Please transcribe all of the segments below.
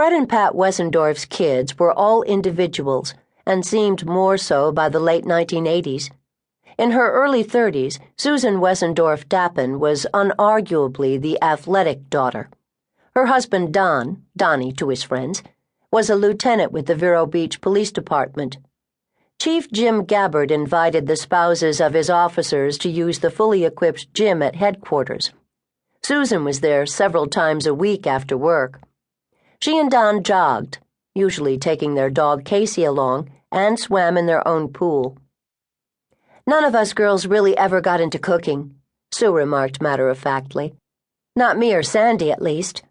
Fred and Pat Wessendorf's kids were all individuals and seemed more so by the late 1980s. In her early 30s, Susan Wessendorf Dappen was unarguably the athletic daughter. Her husband Don, Donnie to his friends, was a lieutenant with the Vero Beach Police Department. Chief Jim Gabbard invited the spouses of his officers to use the fully equipped gym at headquarters. Susan was there several times a week after work. She and Don jogged, usually taking their dog Casey along, and swam in their own pool. "None of us girls really ever got into cooking," Sue remarked matter-of-factly. "Not me or Sandy, at least."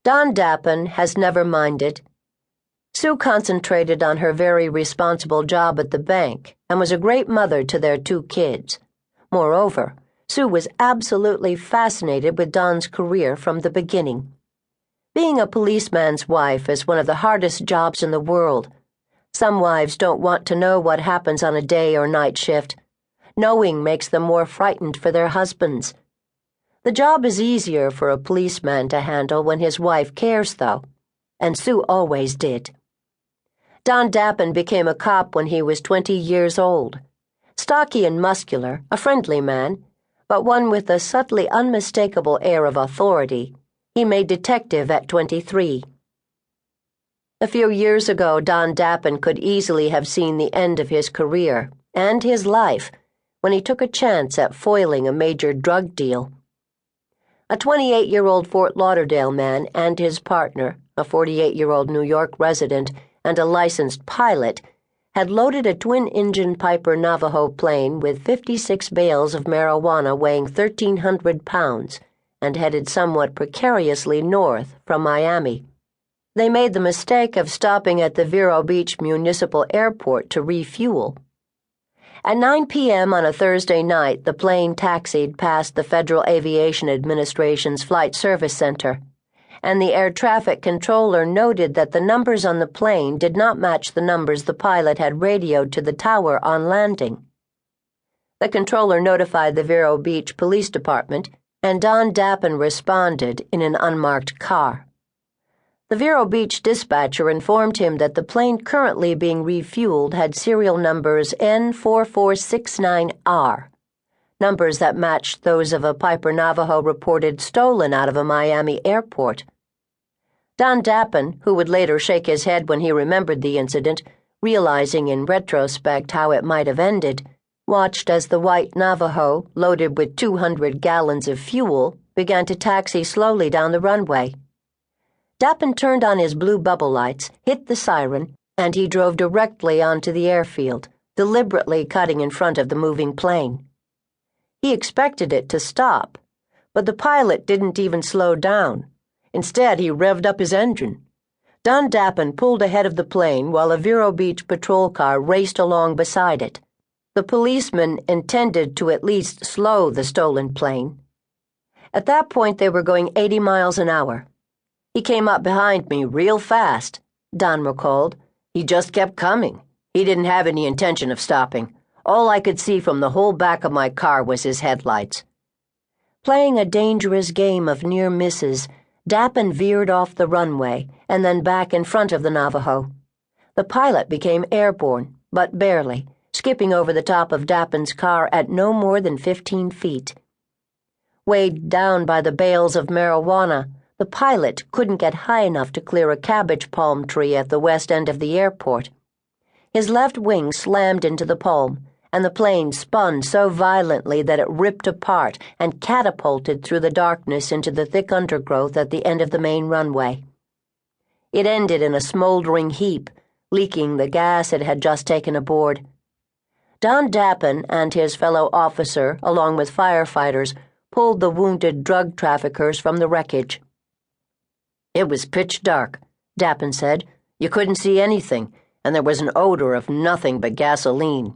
Don Dappen has never minded. Sue concentrated on her very responsible job at the bank and was a great mother to their 2 kids. Moreover, Sue was absolutely fascinated with Don's career from the beginning. Being a policeman's wife is one of the hardest jobs in the world. Some wives don't want to know what happens on a day or night shift. Knowing makes them more frightened for their husbands. The job is easier for a policeman to handle when his wife cares, though, and Sue always did. Don Dappen became a cop when he was 20 years old. Stocky and muscular, a friendly man, but one with a subtly unmistakable air of authority, he made detective at 23. A few years ago, Don Dappen could easily have seen the end of his career and his life when he took a chance at foiling a major drug deal. A 28-year-old Fort Lauderdale man and his partner, a 48-year-old New York resident and a licensed pilot, had loaded a twin-engine Piper Navajo plane with 56 bales of marijuana weighing 1,300 pounds and headed somewhat precariously north from Miami. They made the mistake of stopping at the Vero Beach Municipal Airport to refuel. At 9 p.m. on a Thursday night, the plane taxied past the Federal Aviation Administration's Flight Service Center, and the air traffic controller noted that the numbers on the plane did not match the numbers the pilot had radioed to the tower on landing. The controller notified the Vero Beach Police Department, and Don Dappen responded in an unmarked car. The Vero Beach dispatcher informed him that the plane currently being refueled had serial numbers N4469R, numbers that matched those of a Piper Navajo reported stolen out of a Miami airport. Don Dappen, who would later shake his head when he remembered the incident, realizing in retrospect how it might have ended, watched as the white Navajo, loaded with 200 gallons of fuel, began to taxi slowly down the runway. Dappen turned on his blue bubble lights, hit the siren, and he drove directly onto the airfield, deliberately cutting in front of the moving plane. He expected it to stop, but the pilot didn't even slow down. Instead, he revved up his engine. Don Dappen pulled ahead of the plane while a Vero Beach patrol car raced along beside it. The policeman intended to at least slow the stolen plane. At that point, they were going 80 miles an hour. "He came up behind me real fast," Don recalled. "He just kept coming. He didn't have any intention of stopping. All I could see from the whole back of my car was his headlights." Playing a dangerous game of near misses, Dappen veered off the runway and then back in front of the Navajo. The pilot became airborne, but barely, skipping over the top of Dappen's car at no more than 15 feet. Weighed down by the bales of marijuana, the pilot couldn't get high enough to clear a cabbage palm tree at the west end of the airport. His left wing slammed into the palm, and the plane spun so violently that it ripped apart and catapulted through the darkness into the thick undergrowth at the end of the main runway. It ended in a smoldering heap, leaking the gas it had just taken aboard. Don Dappen and his fellow officer, along with firefighters, pulled the wounded drug traffickers from the wreckage. "It was pitch dark," Dappen said. "You couldn't see anything, and there was an odor of nothing but gasoline."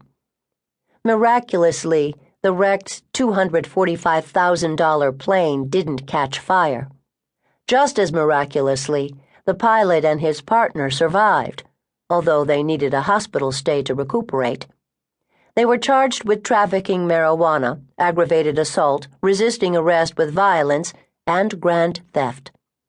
Miraculously, the wrecked $245,000 plane didn't catch fire. Just as miraculously, the pilot and his partner survived, although they needed a hospital stay to recuperate. They were charged with trafficking marijuana, aggravated assault, resisting arrest with violence, and grand theft.